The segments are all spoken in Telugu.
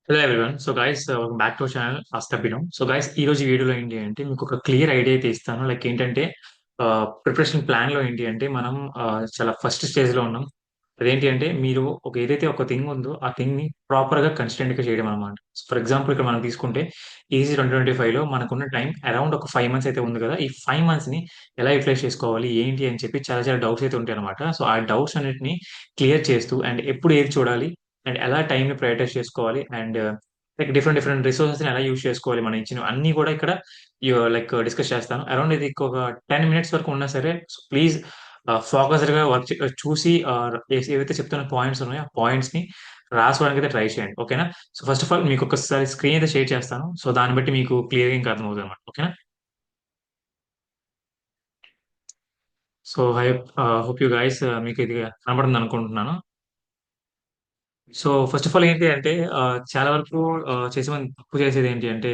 Hello everyone. So guys, back to channel first Abhinav. So guys, ఈ రోజు వీడియోలో ఏంటి అంటే మీకు ఒక క్లియర్ ఐడియా అయితే ఇస్తాను. లైక్ ఏంటంటే ప్రిపరేషన్ ప్లాన్ లో ఏంటి అంటే మనం చాలా ఫస్ట్ స్టేజ్ లో ఉన్నాం. అదేంటి అంటే మీరు ఏదైతే ఒక థింగ్ ఉందో ఆ థింగ్ ని ప్రాపర్ గా కన్సిస్టెంట్ గా చేయడం అనమాట. ఫర్ ఎగ్జాంపుల్ ఇక్కడ మనం తీసుకుంటే ఈజీ 2025 లో మనకున్న టైం అరౌండ్ ఒక 5 మంత్స్ అయితే ఉంది కదా. ఈ 5 మంత్స్ ని ఎలా యూటిలైజ్ చేసుకోవాలి ఏంటి అని చెప్పి చాలా చాలా డౌట్స్ అయితే ఉంటాయి అనమాట. సో ఆ డౌట్స్ అన్నిటిని క్లియర్ చేస్తూ అండ్ ఎప్పుడు ఏది చూడాలి అండ్ ఎలా టైం ని ప్రయారిటైజ్ చేసుకోవాలి and like different different resources ని ఎలా యూజ్ చేసుకోవాలి మనం ఇచ్చిన అన్ని కూడా ఇక్కడ లైక్ డిస్కస్ చేస్తాను. అరౌండ్ ఇది ఒక 10 minutes వరకు ఉన్నా సరే ప్లీజ్ ఫోకస్డ్ గా వర్క్ చూసి ఏవైతే చెప్తున్న పాయింట్స్ ఉన్నాయో ఆ పాయింట్స్ ని రాసుకోవడానికి అయితే ట్రై చేయండి. ఓకేనా? సో ఫస్ట్ ఆఫ్ ఆల్ మీకు ఒకసారి స్క్రీన్ అయితే షేర్ చేస్తాను. సో దాన్ని బట్టి మీకు క్లియర్ గా ఇంకా అర్థమవుతుంది అనమాట. ఓకేనా? So I hope you guys మీకు ఇది కనబడుతుంది అనుకుంటున్నాను. సో ఫస్ట్ ఆఫ్ ఆల్ ఏంటి అంటే చాలా వరకు చేసే ముందు తప్పు చేసేది ఏంటి అంటే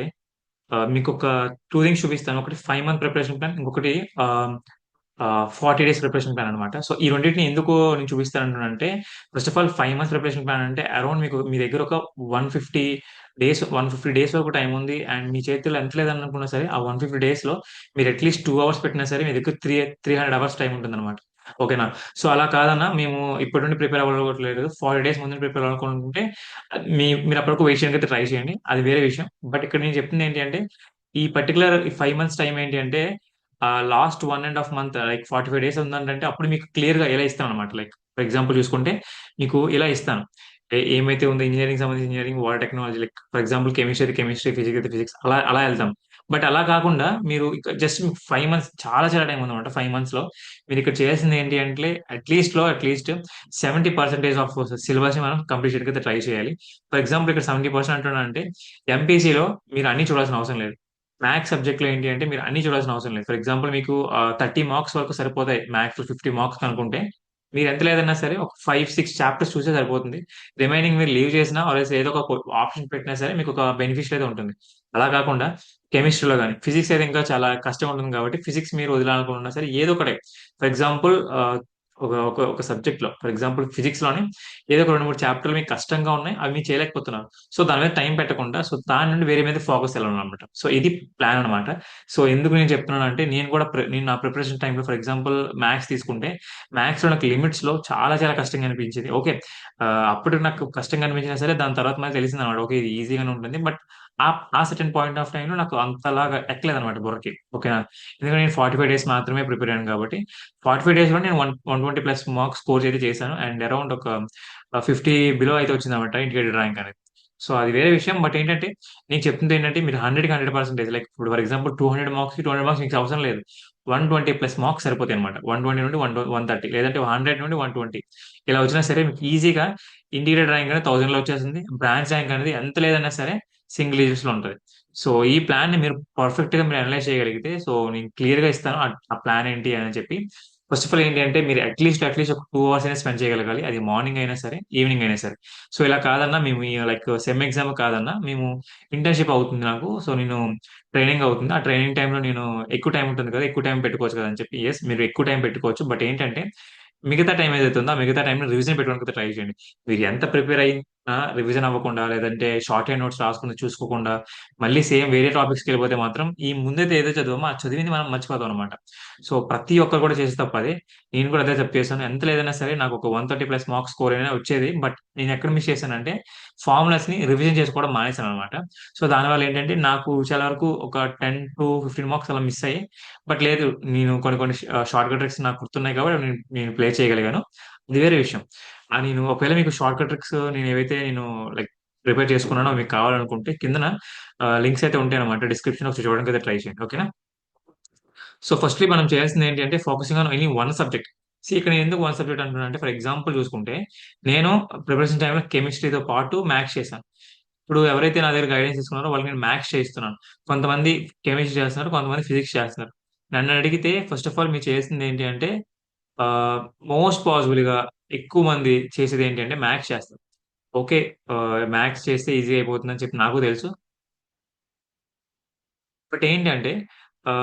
మీకు ఒక టూ థింగ్స్ చూపిస్తాను. ఒకటి 5 మంత్ ప్రిపరేషన్ ప్లాన్, ఇంకొకటి 40 days ప్రిపరేషన్ ప్లాన్ అనమాట. సో ఈ రెండింటిని ఎందుకు నేను చూపిస్తానంటే first of all 5 months preparation plan అంటే అరౌండ్ మీకు మీ దగ్గర ఒక 150 డేస్ వరకు టైం ఉంది. అండ్ మీ చేతిలో ఎంత లేదనుకున్నా సరే ఆ 150 డేస్ లో మీరు అట్లీస్ట్ 2 hours పెట్టినా సరే మీ దగ్గర 300 hours టైం ఉంటుంది అనమాట. ఓకేనా? సో అలా కాదన్నా మేము ఇప్పటి నుండి ప్రిపేర్ అవ్వట్లేదు, 40 days ముందు ప్రిపేర్ అవ్వాలనుకుంటే మీరు అప్పటికు వెయిట్ చేయడానికి అయితే ట్రై చేయండి, అది వేరే విషయం. బట్ ఇక్కడ నేను చెప్తుంది ఏంటి అంటే ఈ పర్టికులర్ 5 మంత్స్ టైం ఏంటి అంటే లాస్ట్ 1.5 month లైక్ 45 days ఉందంటే అప్పుడు మీకు క్లియర్ గా ఎలా ఇస్తాను అనమాట. లైక్ ఫర్ ఎగ్జాంపుల్ చూసుకుంటే మీకు ఇలా ఇస్తాను. ఏమైతే ఉందో ఇంజనీరింగ్ సంబంధించి engineering, water technology, like for example chemistry chemistry, physics అయితే ఫిజిక్స్, అలా అలా వెళ్తాం. బట్ అలా కాకుండా మీరు జస్ట్ మీకు 5 మంత్స్ చాలా చాలా టైం ఉందన్నమాట. 5 మంత్స్ లో మీరు ఇక్కడ చేయాల్సింది ఏంటి అంటే అట్లీస్ట్ 70% ఆఫ్ సిలబస్ ని మనం కంప్లీట్ చేయడానికి ట్రై చేయాలి. ఫర్ ఎగ్జాంపుల్ ఇక్కడ 70% అంటున్నా అంటే ఎంపీసీలో మీరు అన్ని చూడాల్సిన అవసరం లేదు. మ్యాథ్స్ సబ్జెక్ట్ లో ఏంటి అంటే మీరు అన్ని చూడాల్సిన అవసరం లేదు. ఫర్ ఎగ్జాంపుల్ మీకు 30 మార్క్స్ వరకు సరిపోతాయి మ్యాథ్స్ 50 మార్క్స్ అనుకుంటే మీరు ఎంత లేదన్నా సరే ఒక 5-6 చాప్టర్స్ చూసే సరిపోతుంది. రిమైనింగ్ మీరు లీవ్ చేసినా ఆర్ ఏదో ఒక ఆప్షన్ పెట్టినా సరే మీకు ఒక బెనిఫిషియల్ అయితే ఉంటుంది. అలా కాకుండా కెమిస్ట్రీలో కానీ ఫిజిక్స్ అయితే ఇంకా చాలా కష్టం ఉంటుంది కాబట్టి ఫిజిక్స్ మీరు వదిలాలనుకున్నా సరే ఏదో ఒకటి. ఫర్ ఎగ్జాంపుల్ ఒక ఒక ఒక సబ్జెక్ట్ లో ఫర్ ఎగ్జాంపుల్ ఫిజిక్స్ లోని ఏదో ఒక 2-3 చాప్టర్లు మీకు కష్టంగా ఉన్నాయి, అవి మీరు చేయలేకపోతున్నారు. సో దాని మీద టైం పెట్టకుండా సో దాని నుండి వేరే మీద ఫోకస్ వెళ్ళాలి అనమాట. సో ఇది ప్లాన్ అనమాట. సో ఎందుకు నేను చెప్తున్నాను అంటే నేను నా ప్రిపరేషన్ టైంలో ఫర్ ఎగ్జాంపుల్ మ్యాథ్స్ తీసుకుంటే మ్యాథ్స్ లో నాకు లిమిట్స్ లో చాలా చాలా కష్టంగా అనిపించింది. ఓకే, అప్పుడు నాకు కష్టంగా అనిపించినా సరే దాని తర్వాత మనకు తెలిసింది అనమాట. ఓకే, ఇది ఈజీగానే ఉంటుంది. బట్ ఆ ఆ సర్టెన్ పాయింట్ ఆఫ్ టైం లో నాకు అంతలాగా ఎక్కలేదు అనమాట బుర్రకి. ఓకేనా? ఎందుకంటే నేను 45 days మాత్రమే ప్రిపేర్ అయ్యాను కాబట్టి 45 days లో నేను 120+ మార్క్స్ స్కోర్ అయితే చేశాను. అండ్ అరౌండ్ ఒక 50 బిలో అయితే వచ్చింది అనమాట ఇంటిగ్రేటెడ్ ర్యాంక్ అనేది. సో అది వేరే విషయం. బట్ ఏంటంటే నేను చెప్తుంది ఏంటంటే మీరు 100కి 100% లైక్ ఇప్పుడు ఫర్ ఎగ్జాంపుల్ 200 మార్క్స్ మీకు అవసరం లేదు. 120+ మార్క్స్ సరిపోతాయి అనమాట. 120 నుండి 130 లేదంటే 100 నుండి 120 ఇలా వచ్చినా సరే మీకు ఈజీగా ఇంటిగ్రేటెడ్ ర్యాంక్ అనేది 1000 లో వచ్చేసింది. బ్రాంచ్ ర్యాంక్ అనేది ఎంత లేదన్నా సరే సింగిల్ డిజిట్స్ లో ఉంటుంది. సో ఈ ప్లాన్ ని మీరు పర్ఫెక్ట్ గా మీరు అనలైజ్ చేయగలిగితే సో నేను క్లియర్ గా ఇస్తాను ఆ ప్లాన్ ఏంటి అని చెప్పి. ఫస్ట్ ఆఫ్ ఆల్ ఏంటి అంటే మీరు అట్లీస్ట్ ఒక 2 hours అయినా స్పెండ్ చేయగలగాలి, అది మార్నింగ్ అయినా సరే ఈవినింగ్ అయినా సరే. సో ఇలా కాదన్నా మేము లైక్ సెమ్ ఎగ్జామ్ కాదన్నా మేము ఇంటర్న్షిప్ అవుతుంది నాకు. సో నేను ట్రైనింగ్ అవుతుంది, ఆ ట్రైనింగ్ టైంలో నేను ఎక్కువ టైం ఉంటుంది కదా, ఎక్కువ టైం పెట్టుకోవచ్చు కదా అని చెప్పి. ఎస్, మీరు ఎక్కువ టైం పెట్టుకోవచ్చు. బట్ ఏంటంటే మిగతా టైం ఏదైతే ఉందో ఆ మిగతా టైంలో రివిజన్ పెట్టుకోవడానికి ట్రై చేయండి. మీరు ఎంత ప్రిపేర్ అయినా రివిజన్ అవ్వకుండా లేదంటే షార్ట్ హ్యాండ్ నోట్స్ రాసుకుని చూసుకోకుండా మళ్ళీ సేమ్ వేరే టాపిక్స్కి వెళ్ళిపోతే మాత్రం ఈ ముందైతే ఏదో చదివామో ఆ చదివింది మనం మర్చిపోతాం అనమాట. సో ప్రతి ఒక్కరు కూడా చేసే తప్ప అదే. నేను కూడా అదే తప్పు చేశాను. ఎంత లేదన్నా సరే నాకు ఒక 130+ మార్క్స్ స్కోర్ అయినా వచ్చేది. బట్ నేను ఎక్కడ మిస్ చేశానంటే ఫార్ములాస్ ని రివిజన్ చేసుకోవడం మానేశాను అనమాట. సో దానివల్ల ఏంటంటే నాకు చాలా వరకు ఒక 10-15 మార్క్స్ అలా మిస్ అయ్యి. బట్ లేదు, నేను కొన్ని కొన్ని షార్ట్ కట్ ట్రిక్స్ నాకు గుర్తున్నాయి కాబట్టి నేను ప్లే చేయగలిగాను. అది వేరే విషయం. నేను ఒకవేళ మీకు షార్ట్ కట్ ట్రిక్స్ నేను లైక్ ప్రిపేర్ చేసుకున్నానో మీకు కావాలనుకుంటే కిందన లింక్స్ అయితే ఉంటాయి అనమాట. డిస్క్రిప్షన్ ఒకసారి చూడడానికి అయితే ట్రై చేయండి. ఓకేనా? సో ఫస్ట్లీ మనం చేయాల్సింది ఏంటి అంటే focusing on any one subject. ఇక్కడ నేను ఎందుకు వన్ సబ్జెక్ట్ అంటున్నాను అంటే ఫర్ ఎగ్జాంపుల్ చూసుకుంటే నేను ప్రిపరేషన్ టైంలో కెమిస్ట్రీతో పాటు మ్యాథ్స్ చేశాను. ఇప్పుడు ఎవరైతే నా దగ్గర గైడెన్స్ తీసుకున్నారో వాళ్ళకి నేను మ్యాథ్స్ చేయిస్తున్నాను. కొంతమంది కెమిస్ట్రీ చేస్తున్నారు, కొంతమంది ఫిజిక్స్ చేస్తున్నారు. నన్ను అడిగితే ఫస్ట్ ఆఫ్ ఆల్ మీరు చేయాల్సింది ఏంటి అంటే మోస్ట్ పాసిబుల్ గా ఎక్కువ మంది చేసేది ఏంటి అంటే మ్యాథ్స్ చేస్తారు. ఓకే, మ్యాథ్స్ చేస్తే ఈజీ అయిపోతుందని చెప్పి నాకు తెలుసు. బట్ ఏంటంటే ఆ,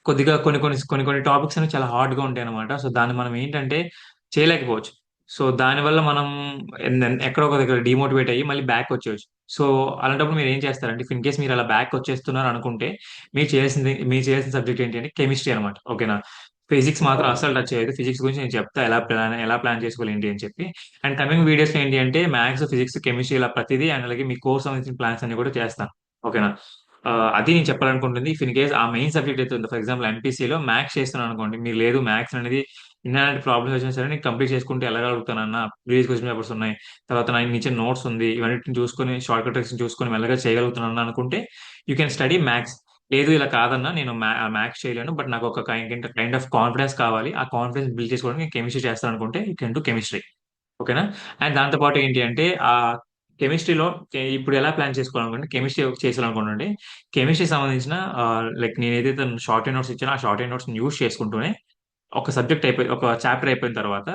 కొద్దిగా కొన్ని కొన్ని కొన్ని కొన్ని టాపిక్స్ అనేవి చాలా హార్డ్ గా ఉంటాయి అనమాట. సో దాన్ని మనం ఏంటంటే చేయలేకపోవచ్చు. సో దానివల్ల మనం ఎక్కడో ఒక దగ్గర డిమోటివేట్ అయ్యి మళ్ళీ బ్యాక్ వచ్చేయచ్చు. సో అలాంటప్పుడు మీరు ఏం చేస్తారంటే, ఇన్ కేస్ మీరు అలా బ్యాక్ వచ్చేస్తున్నారు అనుకుంటే, మీరు చేయాల్సిన సబ్జెక్ట్ ఏంటి అంటే కెమిస్ట్రీ అనమాట. ఓకేనా? ఫిజిక్స్ మాత్రం అవును. అస్సలు టచ్ చేయదు. ఫిజిక్స్ గురించి నేను చెప్తా, ఎలా ప్లాన్ చేసుకోవాలి ఏంటి అని చెప్పి. అండ్ కమింగ్ వీడియోస్ ఏంటి అంటే మ్యాథ్స్, ఫిజిక్స్, కెమిస్ట్రీ ఇలా ప్రతిదీ, అండ్ అలాగే మీ కోర్స్ సంబంధించిన ప్లాన్స్ అన్ని కూడా చేస్తాను. ఓకేనా? అది నేను చెప్పాలనుకుంటుంది. ఇఫ్ ఇన్ కేస్ ఆ మెయిన్ సబ్జెక్ట్ అయితే ఉందో, ఫర్ ఎగ్జాంపుల్ ఎంపీసీలో మ్యాథ్స్ చేస్తున్నాను అనుకోండి, మీరు లేదు మ్యాథ్స్ అనేది ఇలాంటి ప్రాబ్లమ్స్ వచ్చినా సరే నేను కంప్లీట్ చేసుకుంటే వెళ్ళగలుగుతానన్న ప్రీవియస్ క్వశ్చన్ పేపర్స్ ఉన్నాయి, తర్వాత నా ఇచ్చిన నోట్స్ ఉంది, ఇవన్నిటిని చూసుకొని షార్ట్ కట్ ట్రిక్స్ చూసుకొని మెల్లగా చేయగలుగుతున్నాను అనుకుంటే యూ కెన్ స్టడీ మ్యాథ్స్. లేదు ఇలా కాదన్నా నేను మ్యాథ్స్ చేయలేను, బట్ నాకు ఒక కైండ్ ఆఫ్ కాన్ఫిడెన్స్ కావాలి, ఆ కాన్ఫిడెన్స్ బిల్డ్ చేసుకోవడానికి నేను కెమిస్ట్రీ చేస్తాను అనుకుంటే యూ కెన్ డూ కెమిస్ట్రీ. ఓకేనా? అండ్ దాంతో పాటు ఏంటి అంటే ఆ కెమిస్ట్రీలో ఇప్పుడు ఎలా ప్లాన్ చేసుకోవాలనుకుంటే, కెమిస్ట్రీ చేయాలనుకోండి, కెమిస్ట్రీ సంబంధించిన లైక్ నేను ఏదైతే షార్ట్ హ్యాండ్ నోట్స్ ఇచ్చానో ఆ షార్ట్ హ్యాండ్ నోట్స్ యూస్ చేసుకుంటూనే ఒక చాప్టర్ అయిపోయిన తర్వాత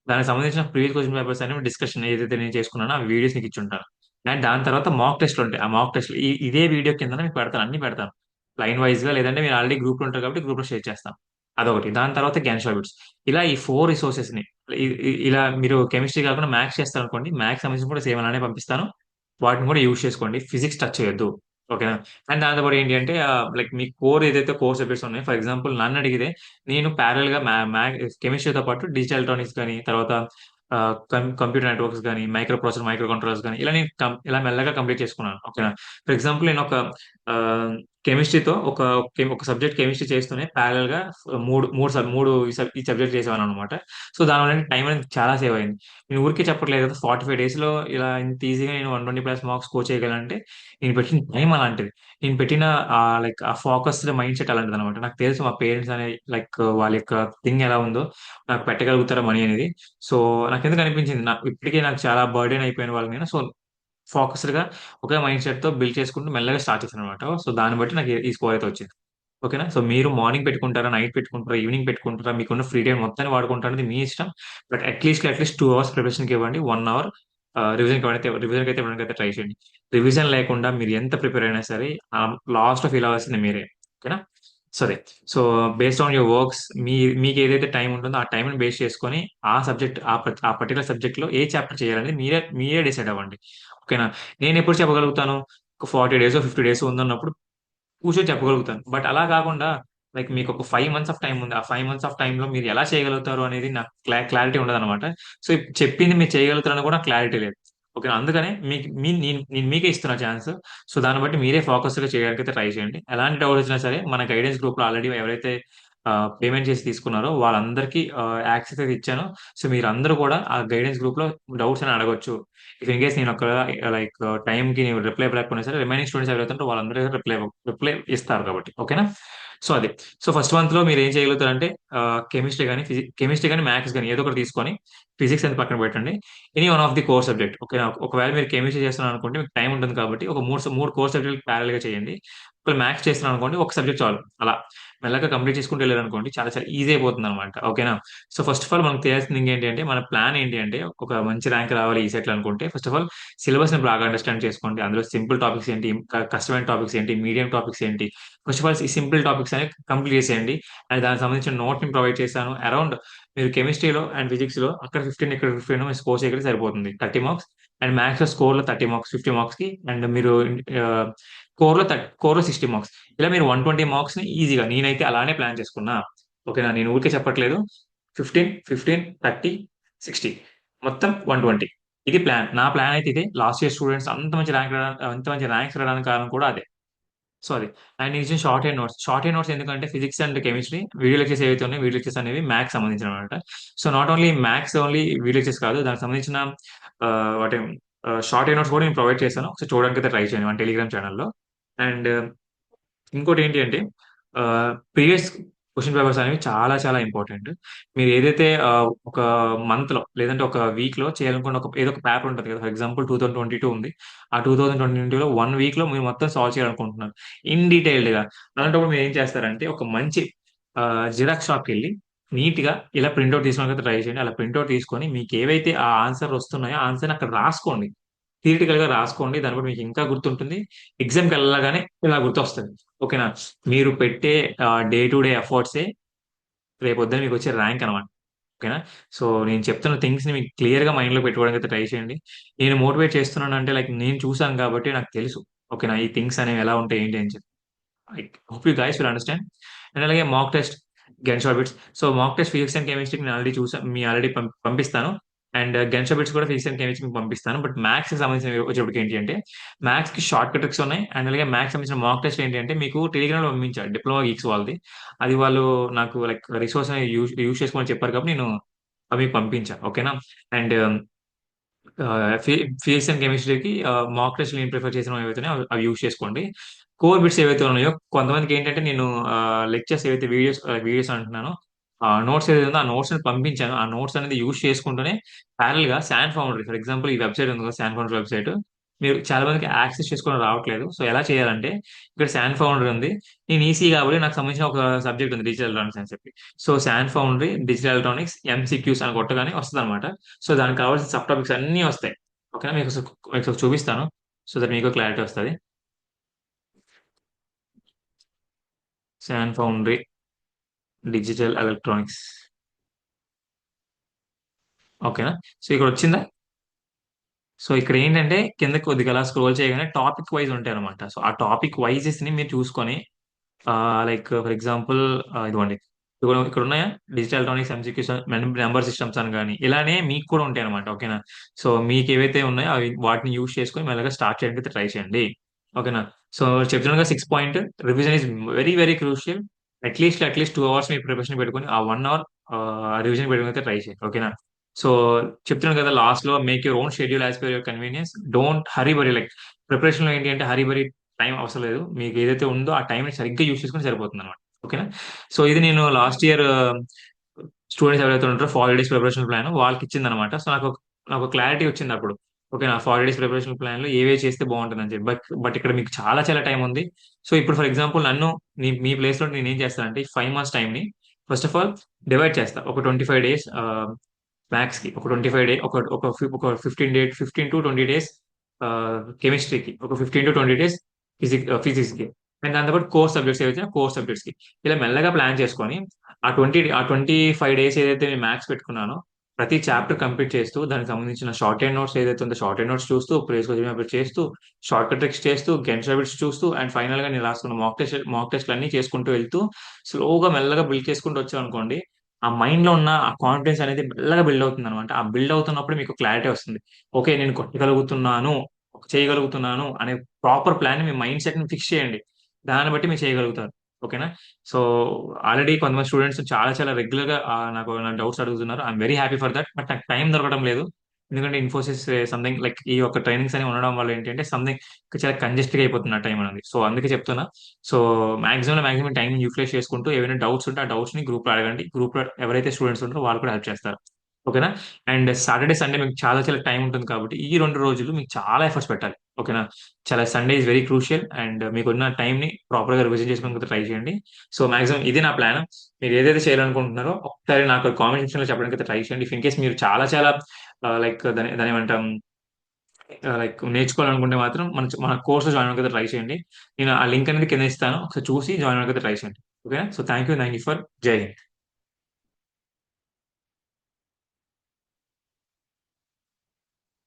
దానికి సంబంధించిన ప్రీవియస్ క్వశ్చన్ పేపర్స్ అనేవి డిస్కషన్ ఏదైతే నేను చేసుకున్నానో ఆ వీడియోస్ నీకు ఇచ్చుంటాను. అండ్ దాని తర్వాత మాక్ టెస్ట్లు ఉంటాయి. ఆ మాక్ టెస్ట్ ఇదే వీడియో కింద మీకు పెడతాను, అన్ని పెడతాను లైన్ వైజ్ గా, లేదంటే మీరు ఆల్రెడీ గ్రూప్ లో ఉంటారు కాబట్టి గ్రూప్ లో షేర్ చేస్తాను. అదొకటి. దాని తర్వాత గ్యాన్ షాబిట్స్. ఇలా ఈ 4 రిసోర్సెస్ ని ఇలా మీరు కెమిస్ట్రీ కాకుండా మ్యాథ్స్ చేస్తారు అనుకోండి, మ్యాథ్స్ సంబంధించి కూడా సేమ్ అలానే పంపిస్తాను. వాటిని కూడా యూజ్ చేసుకోండి. ఫిజిక్స్ టచ్ చేయొద్దు. ఓకేనా? అండ్ దాంతో పాటు ఏంటి అంటే లైక్ మీ ఏదైతే కోర్ సబ్జెక్ట్స్ ఉన్నాయో, ఫర్ ఎగ్జాంపుల్ నన్ను అడిగితే నేను ప్యారల్ గా కెమిస్ట్రీతో పాటు డిజిటల్ ఎలక్ట్రానిక్స్ కానీ, తర్వాత కంప్యూటర్ నెట్వర్క్స్ కానీ, మైక్రో ప్రాసెసర్, మైక్రో కంట్రోలర్స్ కానీ, ఇలా నేను ఇలా మెల్లగా కంప్లీట్ చేసుకున్నాను. ఓకేనా? ఫర్ ఎగ్జాంపుల్ నేను ఒక కెమిస్ట్రీతో ఒక సబ్జెక్ట్ కెమిస్ట్రీ చేస్తూనే ప్యారల్ గా మూడు మూడు సబ్ మూడు ఈ సబ్జెక్ట్ చేసేవాను అనమాట. సో దానివల్ల టైం అనేది చాలా సేవ్ అయింది. నేను ఊరికే చెప్పట్లేదు కదా, 45 days లో ఇలా ఇంత ఈజీగా నేను 120+ మార్క్స్ స్కోర్ చేయగలంటే నేను పెట్టిన టైం అలాంటిది. నేను పెట్టిన లైక్ ఆ ఫోకస్డ్ మైండ్ సెట్ అలాంటిది అనమాట. నాకు తెలుసు మా పేరెంట్స్ అనే లైక్ వాళ్ళ యొక్క థింగ్ ఎలా ఉందో, నాకు పెట్టగలుగుతారా మనీ అనేది. సో నాకు ఎందుకు అనిపించింది, నాకు ఇప్పటికే నాకు చాలా బర్డెన్ అయిపోయిన వాళ్ళని నేను. సో ఫోకస్డ్ గా ఒకే మైండ్ సెట్ తో బిల్డ్ చేసుకుంటూ మెల్లగా స్టార్ట్ చేశాను అనమాట. సో దాన్ని బట్టి నాకు ఈ స్కోర్ అయితే వచ్చింది. ఓకేనా? సో మీరు మార్నింగ్ పెట్టుకుంటారా, నైట్ పెట్టుకుంటారా, ఈవినింగ్ పెట్టుకుంటారా, మీకున్న ఫ్రీ టైం మొత్తాన్ని వాడుకుంటారా అనేది మీ ఇష్టం. బట్ అట్లీస్ట్ 2 hours ప్రిపరేషన్కి ఇవ్వండి, 1 hour రివిజన్ అయితే ఇవ్వడానికి అయితే ట్రై చేయండి. రివిజన్ లేకుండా మీరు ఎంత ప్రిపేర్ అయినా సరే లాస్ట్ లో ఫీల్ అవ్వాల్సింది మీరే. ఓకేనా? సరే. So based on your works, మీకు ఏదైతే టైం ఉంటుందో ఆ టైం బేస్ చేసుకొని ఆ పర్టికులర్ సబ్జెక్ట్ లో ఏ చాప్టర్ చేయాలని మీరే డిసైడ్ అవ్వండి. ఓకేనా? నేను ఎప్పుడు చెప్పగలుగుతాను, ఒక 40 days 50 days ఉందన్నప్పుడు కూర్చొని చెప్పగలుగుతాను. బట్ అలా కాకుండా లైక్ మీకు ఒక 5 months ఆఫ్ టైం ఉంది. ఆ 5 months ఆఫ్ టైంలో మీరు ఎలా చేయగలుగుతారు అనేది నాకు క్లారిటీ ఉండదు అనమాట. సో చెప్పింది మీరు చేయగలుగుతారని కూడా క్లారిటీ లేదు. ఓకే. అందుకనే మీకు నేను మీకే ఇస్తున్న ఛాన్స్. సో దాన్ని బట్టి మీరే ఫోకస్ గా చేయడానికి అయితే ట్రై చేయండి. ఎలాంటి డౌట్ వచ్చినా సరే మన గైడెన్స్ గ్రూప్ లో ఆల్రెడీ ఎవరైతే పేమెంట్ చేసి తీసుకున్నారో వాళ్ళందరికీ యాక్సెస్ అయితే ఇచ్చాను. సో మీరందరూ కూడా ఆ గైడెన్స్ గ్రూప్ లో డౌట్స్ అని అడగొచ్చు. ఇఫ్ ఇన్ కేస్ నేను ఒక లైక్ టైం కి నేను రిప్లై ఇవ్వలేకపోయినా సరే, రిమైనింగ్ స్టూడెంట్స్ ఎవరైతే ఉంటారో వాళ్ళందరూ రిప్లై ఇస్తారు కాబట్టి. ఓకేనా? సో అది. సో ఫస్ట్ మంత్ లో మీరు ఏం చేయగలుగుతారంటే కెమిస్ట్రీ కానీ మ్యాథ్స్ కానీ ఏదో ఒకటి తీసుకొని ఫిజిక్స్ అని పక్కన పెట్టండి. Any one of the core subject. Okay. ఒకవేళ మీరు కెమిస్ట్రీ చేస్తున్నారు అనుకుంటే మీకు టైం ఉంటుంది కాబట్టి ఒక మూడు కోర్ సబ్జెక్ట్ ప్యారల్ గా చేయండి. ఒకవేళ మ్యాథ్స్ చేస్తున్నారు అనుకోండి, ఒక సబ్జెక్ట్ చాలు. అలా మెల్లగా కంప్లీట్ చేసుకుంటూ వెళ్ళారు అనుకోండి, చాలా చాలా ఈజీ అయిపోతుంది అనమాట. ఓకేనా? సో ఫస్ట్ ఆఫ్ ఆల్ మనకు తెలియాల్సింది ఏంటి అంటే, మన ప్లాన్ ఏంటి అంటే, ఒక మంచి ర్యాంక్ రావాలి ఈ సెట్ లో అనుకుంటే ఫస్ట్ ఆఫ్ ఆల్ సిలబస్ ని బాగా అండర్స్టాండ్ చేసుకోండి. అందులో సింపుల్ టాపిక్స్ ఏంటి, కష్టమైన టాపిక్స్ ఏంటి, మీడియం టాపిక్స్ ఏంటి. ఫస్ట్ ఆఫ్ ఆల్ ఈ సింపుల్ టాపిక్స్ అనేవి కంప్లీట్ చేసేయండి. అండ్ దానికి సంబంధించిన నోట్ ని ప్రొవైడ్ చేశాను. అరౌండ్ మీరు కెమిస్ట్రీలో అండ్ ఫిజిక్స్ లో అక్కడ 15 ఇక్కడ 15 స్కోర్ చేయగలిగితే సరిపోతుంది, 30 marks. అండ్ మ్యాథ్స్ లో స్కోర్ లో 30 marks 50 marks కి. అండ్ మీరు కోర్ లో 60 marks. ఇలా మీరు 120 marks ని ఈజీగా, నేనైతే అలానే ప్లాన్ చేసుకున్నా. ఓకేనా? నేను ఊరికే చెప్పట్లేదు. 15 15 30 60 మొత్తం 120. ఇది ప్లాన్. నా ప్లాన్ అయితే ఇదే. లాస్ట్ ఇయర్ స్టూడెంట్స్ అంత మంచి ర్యాంక్స్ రావడానికి కారణం కూడా అదే. సో అది. అండ్ నేను ఇచ్చిన షార్ట్ హ్యాండ్ నోట్స్ ఎందుకంటే physics and chemistry video lectures ఏవైతే ఉన్నాయో, వీడియో లెక్చర్స్ అనేవి మ్యాథ్స్ సంబంధించిన అనమాట. So not only maths only video lectures కాదు, దానికి సంబంధించిన వాటి షార్ట్ హ్యాండ్ నోట్స్ కూడా నేను ప్రొవైడ్ చేస్తాను. సో చూడడానికి అయితే ట్రై చేయండి మన టెలిగ్రామ్ ఛానల్లో. అండ్ ఇంకోటి ఏంటి అంటే ప్రీవియస్ క్వశ్చన్ పేపర్స్ అనేవి చాలా చాలా ఇంపార్టెంట్. మీరు ఏదైతే ఒక మంత్ లో లేదంటే ఒక వీక్ లో చేయాలనుకున్న ఏదో ఒక పేపర్ ఉంటుంది కదా. ఫర్ ఎగ్జాంపుల్ 2022 ఉంది. ఆ 2022లో 1 week లో మీరు మొత్తం సాల్వ్ చేయాలనుకుంటున్నారు ఇన్ డీటెయిల్డ్ గా. అలాంటప్పుడు మీరు ఏం చేస్తారంటే ఒక మంచి జిరాక్స్ షాప్కి వెళ్ళి నీట్ గా ఇలా ప్రింట్అవుట్ తీసుకోవడానికి ట్రై చేయండి. అలా ప్రింట్అవుట్ తీసుకొని మీకు ఏవైతే ఆ ఆన్సర్ వస్తున్నాయో ఆ ఆన్సర్ అక్కడ రాసుకోండి. థియరిటికల్ గా రాసుకోండి. దాని బట్టి మీకు ఇంకా గుర్తుంటుంది. ఎగ్జామ్కి వెళ్ళగానే ఇలా గుర్తొస్తుంది. ఓకేనా? మీరు పెట్టే డే టు డే ఎఫర్ట్సే రేపొద్దున మీకు వచ్చే ర్యాంక్ అనమాట. ఓకేనా? సో, నేను చెప్తున్న థింగ్స్‌ని మీకు క్లియర్‌గా మైండ్‌లో పెట్టుకోవడానికి అయితే ట్రై చేయండి. నేను మోటివేట్ చేస్తున్నానంటే లైక్ నేను చూసాను కాబట్టి నాకు తెలుసు. ఓకేనా? ఈ థింగ్స్ అనేవి ఎలా ఉంటాయి ఏంటి అని చెప్పి. I hope you guys will understand. And అలాగే mock test, gunshot bits. So, mock test physics and కెమిస్ట్రీకి నేను ఆల్రెడీ చూసా ఆల్రెడీ పంపిస్తాను. అండ్ గన్‌షాట్ బిట్స్ కూడా ఫిజిక్స్ అండ్ కెమిస్ట్రీకి పంపిస్తాను. బట్ మ్యాథ్స్‌కి సంబంధించినవి వచ్చేప్పటికి ఏంటి అంటే, మ్యాథ్స్‌కి షార్ట్ కట్ ట్రిక్స్ ఉన్నాయి. అండ్ అలాగే మ్యాథ్స్‌కి సంబంధించిన మాక్ టెస్ట్ ఏంటి అంటే మీకు టెలిగ్రామ్‌లో పంపించా డిప్లొమా గీక్స్ వాళ్ళది. అది వాళ్ళు నాకు లైక్ రిసోర్స్ అనేది యూజ్ చేసుకోమని చెప్పారు కాబట్టి నేను అవి మీకు పంపించా. ఓకేనా? అండ్ ఫిజిక్స్ అండ్ కెమిస్ట్రీకి మాక్ టెస్ట్‌లు నేను ప్రిఫర్ చేసినవి ఏవైతే ఉన్నాయో అవి యూజ్ చేసుకోండి. కోర్ బిట్స్ ఏవైతే ఉన్నాయో కొంతమందికేంటంటే నేను లెక్చర్స్ ఏవైతే వీడియోస్ అంటున్నానో నోట్స్ ఏదైతే ఉందో ఆ నోట్స్‌ని పంపించాను. ఆ నోట్స్ అనేది యూజ్ చేసుకుంటూనే ప్యారలెల్‌గా సాన్ ఫౌండరీ ఫర్ ఎగ్జాంపుల్ ఈ వెబ్‌సైట్ ఉంది కదా! Sanfoundry website. మీరు చాలా మందికి యాక్సెస్ చేసుకోవడం రావట్లేదు. సో, ఎలా చేయాలంటే ఇక్కడ సాన్ ఫౌండరీ ఉంది. నేను ఈసీ కాబట్టి నాకు సంబంధించిన ఒక సబ్జెక్ట్ ఉంది డిజిటల్ ఎలక్ట్రానిక్స్ అని చెప్పి. So, Sanfoundry, digital electronics, MCQs అని కొట్టగానే వస్తదనమాట. సో, దానికి కావాల్సిన సబ్ టాపిక్స్ అన్నీ వస్తాయి. ఓకేనా? మీకు చూపిస్తాను. సో దట్ మీకు క్లారిటీ వస్తది. Sanfoundry, digital electronics. ఓకేనా? సో, ఇక్కడొచ్చిందా? సో, ఇక్కడేంటంటే కిందకి కొద్దిగా అలా స్క్రోల్ చేయగానే టాపిక్ వైస్ ఉంటాయనమాట. సో, ఆ టాపిక్ వైజెస్‌ని మీరు చూసుకొని లైక్ ఫర్ ఎగ్జాంపుల్ ఇదిగోండి. ఇక్కడున్నాయా? Digital electronics MCQs number systems అని గాని, ఇలానే మీకు కూడా ఉంటాయన్నమాట. ఓకేనా? సో, మీకేవైతే ఉన్నాయో అవి వాటిని యూజ్ చేసుకొని మెల్లగా స్టార్ట్ చేయడానికైతే ట్రై చేయండి. ఓకేనా? సో, చెప్తున్నానుగా 6 point revision is very, very crucial. అట్‌లీస్ట్ 2 అవర్స్ మీ ప్రిపరేషన్ పెట్టుకొని, ఆ 1 అవర్ రివిజన్ పెట్టుకొనైతే ట్రై చేయండి. ఓకేనా? సో, చెప్తున్నాను కదా! లాస్ట్‌లో make your own schedule as per your convenience. Don't hurry burry like ప్రిపరేషన్‌లో ఏంటి అంటే హరీ బరీ టైం అవసరం లేదు. మీకు ఏదైతే ఉందో ఆ టైంని సరిగ్గా యూజ్ చేసుకుంటే సరిపోతుందన్నమాట. ఓకేనా? సో, ఇది నేను లాస్ట్ ఇయర్ స్టూడెంట్స్ ఎవరైతే ఉంటారో 40 డేస్ ప్రిపరేషన్ ప్లాన్ వాళ్ళకిచ్చిందనమాట. సో, నాకు క్లారిటీ వచ్చిందప్పుడు. ఓకే. నా 40 డేస్ ప్రిపరేషన్ ప్లాన్‌లో ఏవేవి చేస్తే బావుంటుందని చెప్పి. బట్ ఇక్కడ మీకు చాలా చాలా టైం ఉంది. సో, ఇప్పుడు ఫర్ ఎగ్జాంపుల్ నన్ను మీ ప్లేస్‌లో నేనేం చేస్తానంటే ఈ 5 మంత్స్ టైమ్‌ని ఫస్ట్ ఆఫ్ ఆల్ డివైడ్ చేస్తా. ఒక 25 డేస్ మ్యాథ్స్‌కి, ఒక 25 డే ఒక ఒక ఫి ఒక 15-20 డేస్ కెమిస్ట్రీకి, ఒక 15-20 డేస్ ఫిజిక్స్‌కి. అండ్ దాంతో పాటు కోర్ సబ్జెక్ట్స్ ఏవైతే కోర్ సబ్జెక్ట్స్‌కి. ఇలా మెల్లగా ప్లాన్ చేసుకొని ఆ 25 డేస్ ఏదైతే నేను మ్యాథ్స్ పెట్టుకున్నానో ప్రతి చాప్టర్ కంప్లీట్ చేస్తూ, దానికి సంబంధించిన షార్ట్ హ్యాండ్ నోట్స్ ఏదైతే ఉందో షార్ట్ హ్యాండ్ నోట్స్ చూస్తూ, ప్రీవియస్ క్వెషన్ పేపర్ చేస్తూ, షార్ట్ కట్ ట్రిక్స్ చేస్తూ, గెన్స్ రాబిట్స్ చూస్తూ అండ్ ఫైనల్‌గా నేను రాసుకున్న మాక్ టెస్ట్‌లన్నీ చేసుకుంటూ వెళ్తూ, స్లోగా మెల్లగా బిల్డ్ చేసుకుంటూ వచ్చామనుకోండి, ఆ మైండ్‌లో ఉన్న ఆ కాన్ఫిడెన్స్ అనేది మెల్లగా బిల్డ్ అవుతుందనమాట. ఆ బిల్డ్ అవుతున్నప్పుడు మీకు క్లారిటీ వస్తుంది. ఓకే. నేను కొట్టగలుగుతున్నాను, చేయగలుగుతున్నాను అనే ప్రాపర్ ప్లాన్‌ని మీ మైండ్ సెట్‌ని ఫిక్స్ చేయండి. దాన్ని బట్టి మీరు చేయగలుగుతారు. ఓకేనా? సో, ఆల్రెడీ కొంతమంది స్టూడెంట్స్ చాలా చాలా రెగ్యులర్‌గా నాకు డౌట్స్ అడుగుతున్నారు. I am very happy for that. But నాకు టైం దొరకడం లేదు. ఎందుకంటే ఇన్ఫోసిస్ సంథింగ్ లైక్ ఈ యొక్క ట్రైనింగ్స్ అనేవి ఉండడం వల్ల ఏంటంటే సంథింగ్ చాలా కంజెస్టెడ్‌గా అయిపోతుంది నా టైం అనేది. సో, అందుకే చెప్తున్నా. సో, మాక్సిమం టైమ్‌ని యూటిలైజ్ చేసుకుంటూ ఏవైనా డౌట్స్ ఉంటే ఆ డౌట్స్‌ని గ్రూప్‌లో అడగండి. గ్రూప్‌లో ఎవరైతే స్టూడెంట్స్ ఉంటారో వాళ్ళు కూడా హెల్ప్ చేస్తారు. ఓకేనా? అండ్ సాటర్‌డే, సండే మీకు చాలా చాలా టైం ఉంటుంది కాబట్టి ఈ 2 రోజులు మీకు చాలా ఎఫర్ట్స్ పెట్టాలి. ఓకేనా? చాలా Sunday is very crucial and మీకున్న టైమ్‌ని ప్రాపర్‌గా రివిజన్ చేసుకోవడానికి ట్రై చేయండి. సో, మాక్సిమం ఇది నా ప్లాన్. మీరు ఏదైతే చేయాలనుకుంటున్నారో ఒకసారి నాకు కామెంట్ సెక్షన్‌లో చెప్పడానికైతే ట్రై చేయండి. ఇఫ్ ఇన్ కేస్ మీరు చాలా చాలా లైక్ దాన్నేమంటాం లైక్ నేర్చుకోవాలనుకుంటే మాత్రం మన కోర్స్‌లో జాయిన్ అవ్వడానికైతే ట్రై చేయండి. నేను ఆ లింక్ అనేది కింద ఇస్తాను. ఒకసారి చూసి జాయిన్ అవ్వడానికైతే ట్రై చేయండి. ఓకేనా? సో, థాంక్ యూ ఫర్ జై హింద్.